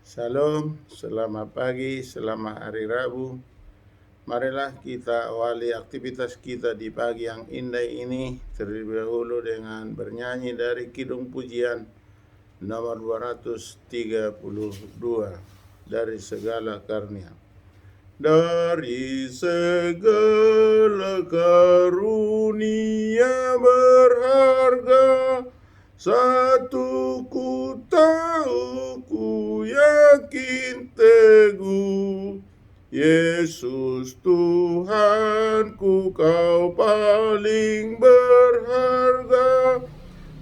Shalom, selamat pagi, selamat hari Rabu. Marilah kita awali aktivitas kita di pagi yang indah ini terlebih dahulu dengan bernyanyi dari Kidung Pujian nomor 232 dari segala karunia. Dari segala karunia berharga, satu ku tahu, ku yakin teguh, Yesus Tuhanku, kau paling berharga,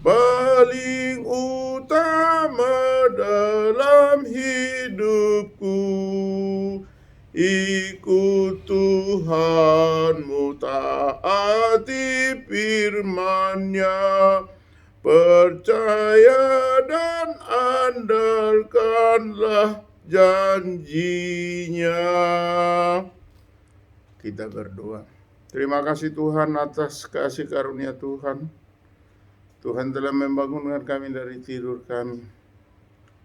paling utama dalam hidupku. Ikut Tuhanmu, taati firman-Nya, percaya dan andalkanlah janjinya. Kita berdoa. Terima kasih Tuhan atas kasih karunia Tuhan. Tuhan telah membangunkan kami dari tidur kami.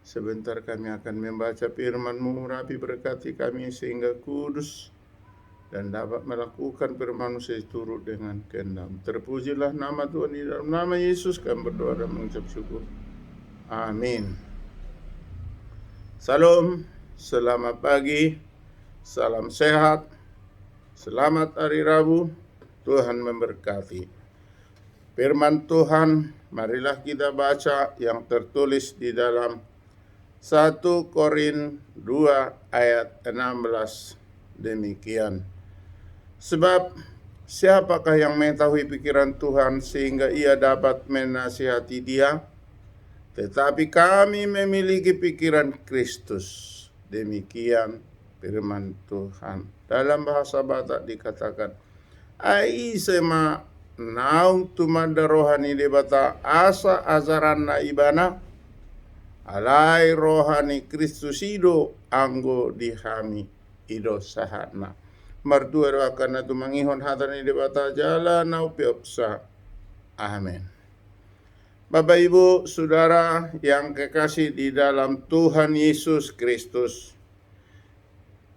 Sebentar kami akan membaca firman-Mu, Rabi berkati kami sehingga kudus dan dapat melakukan firman-Mu seturut dengan kehendak. Terpujilah nama Tuhan, di dalam nama Yesus kami berdoa dan mengucap syukur. Amin. Salam, selamat pagi, salam sehat, selamat hari Rabu, Tuhan memberkati. Firman Tuhan, marilah kita baca yang tertulis di dalam 1 Korin 2 ayat 16 demikian. Sebab siapakah yang mengetahui pikiran Tuhan sehingga ia dapat menasihati Dia? Tetapi kami memiliki pikiran Kristus. Demikian firman Tuhan. Dalam bahasa Batak dikatakan, ai sema naung tumanda rohani debata asa azaran na ibana, alai rohani Kristus ido anggo dihami ido sahatna. Mardua doakan tu mangihon hatani debata jala nau piopsa. Amin. Bapak Ibu Saudara yang kekasih di dalam Tuhan Yesus Kristus,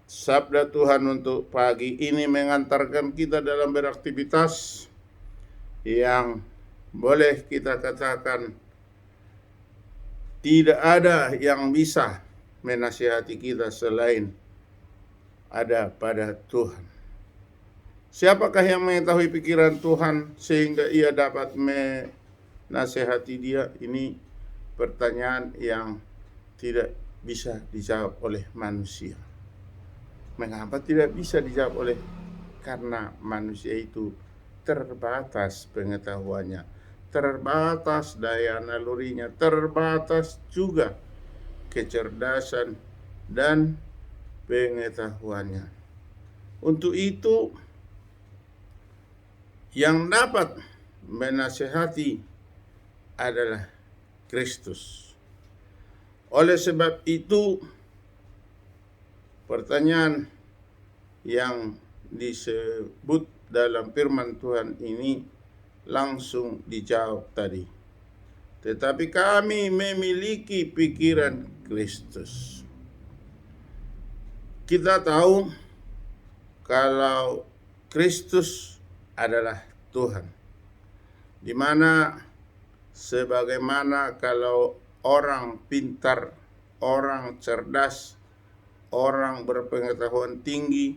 sabda Tuhan untuk pagi ini mengantarkan kita dalam beraktivitas yang boleh kita katakan tidak ada yang bisa menasihati kita selain ada pada Tuhan. Siapakah yang mengetahui pikiran Tuhan sehingga ia dapat menasihati Dia? Ini pertanyaan yang tidak bisa dijawab oleh manusia. Mengapa tidak bisa dijawab oleh? Karena manusia itu terbatas pengetahuannya, terbatas daya nalurinya, terbatas juga kecerdasan dan pengetahuannya. Untuk itu, yang dapat menasihati adalah Kristus. Oleh sebab itu, pertanyaan yang disebut dalam firman Tuhan ini langsung dijawab tadi. Tetapi kami memiliki pikiran Kristus. Kita tahu kalau Kristus adalah Tuhan. Di mana sebagaimana kalau orang pintar, orang cerdas, orang berpengetahuan tinggi,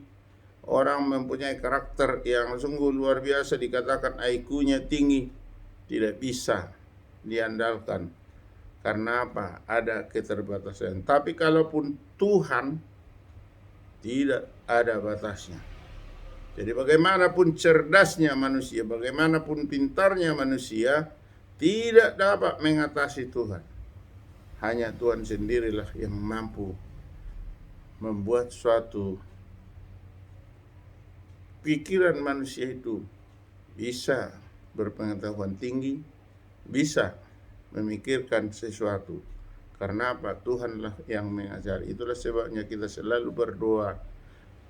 orang mempunyai karakter yang sungguh luar biasa, dikatakan IQ-nya tinggi, tidak bisa diandalkan. Karena apa? Ada keterbatasan. Tapi kalaupun Tuhan, tidak ada batasnya. Jadi bagaimanapun cerdasnya manusia, bagaimanapun pintarnya manusia, tidak dapat mengatasi Tuhan. Hanya Tuhan sendirilah yang mampu membuat suatu pikiran manusia itu bisa berpengetahuan tinggi, bisa memikirkan sesuatu. Karena apa? Tuhanlah yang mengajari. Itulah sebabnya kita selalu berdoa.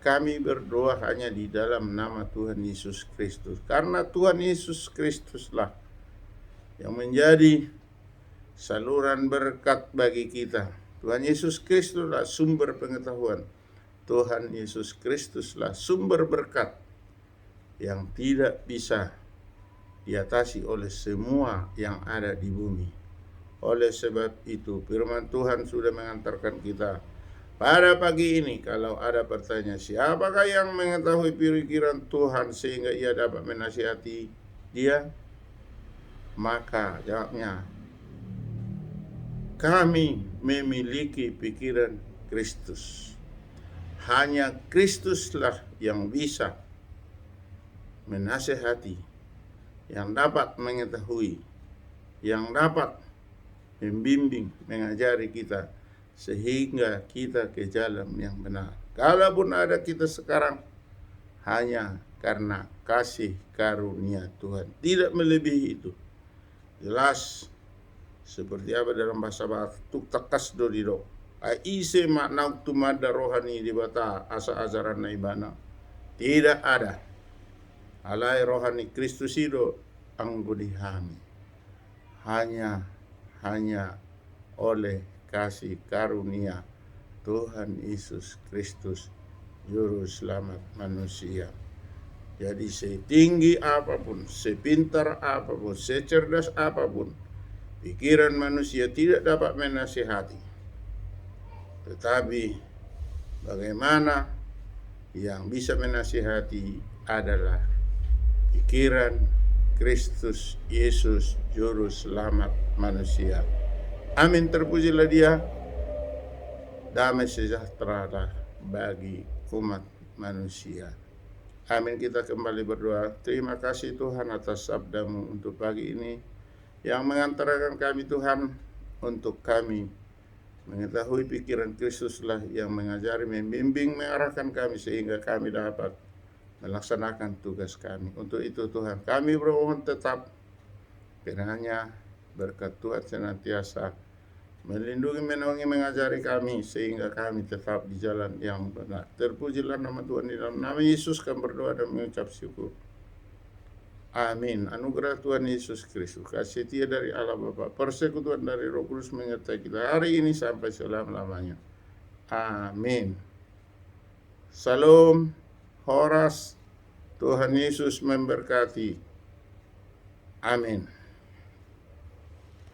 Kami berdoa hanya di dalam nama Tuhan Yesus Kristus. Karena Tuhan Yesus Kristuslah yang menjadi saluran berkat bagi kita. Tuhan Yesus Kristuslah sumber pengetahuan. Tuhan Yesus Kristuslah sumber berkat yang tidak bisa diatasi oleh semua yang ada di bumi. Oleh sebab itu, firman Tuhan sudah mengantarkan kita pada pagi ini. Kalau ada pertanyaan, siapakah yang mengetahui pikiran Tuhan sehingga ia dapat menasihati dia? Maka jawabnya, kami memiliki pikiran Kristus. Hanya Kristuslah yang bisa menasihati, yang dapat mengetahui, yang dapat membimbing, mengajari kita sehingga kita ke jalan yang benar. Kalaupun ada kita sekarang, hanya karena kasih karunia Tuhan, tidak melebihi itu. Jelas seperti apa dalam bahasa Batak takas dodido aise makna tumada rohani di bata asa ajaran naibana. Tidak ada alai rohani Kristus itu anggudihami. Hanya oleh kasih karunia Tuhan Yesus Kristus juru selamat manusia. Jadi setinggi apapun, sepintar apapun, secerdas apapun, pikiran manusia tidak dapat menasihati. Tetapi bagaimana yang bisa menasihati adalah pikiran Kristus Yesus juru selamat manusia. Amin, terpujilah dia. Damai sejahtera bagi umat manusia. Amin, kita kembali berdoa. Terima kasih Tuhan atas sabda-Mu untuk pagi ini yang mengantarkan kami Tuhan untuk kami mengetahui pikiran Kristuslah yang mengajari, membimbing, mengarahkan kami sehingga kami dapat melaksanakan tugas kami. Untuk itu Tuhan kami bermohon tetap kiranya berkat Tuhan senantiasa melindungi, menaungi, mengajari kami sehingga kami tetap di jalan yang benar. Terpujilah nama Tuhan. Di dalam nama Yesus kami berdoa dan mengucap syukur. Amin. Anugerah Tuhan Yesus Kristus, kasih setia dari Allah Bapa, persekutuan dari Roh Kudus menyertai kita hari ini sampai selama-lamanya. Amin. Salam, Horas, Tuhan Yesus memberkati. Amin.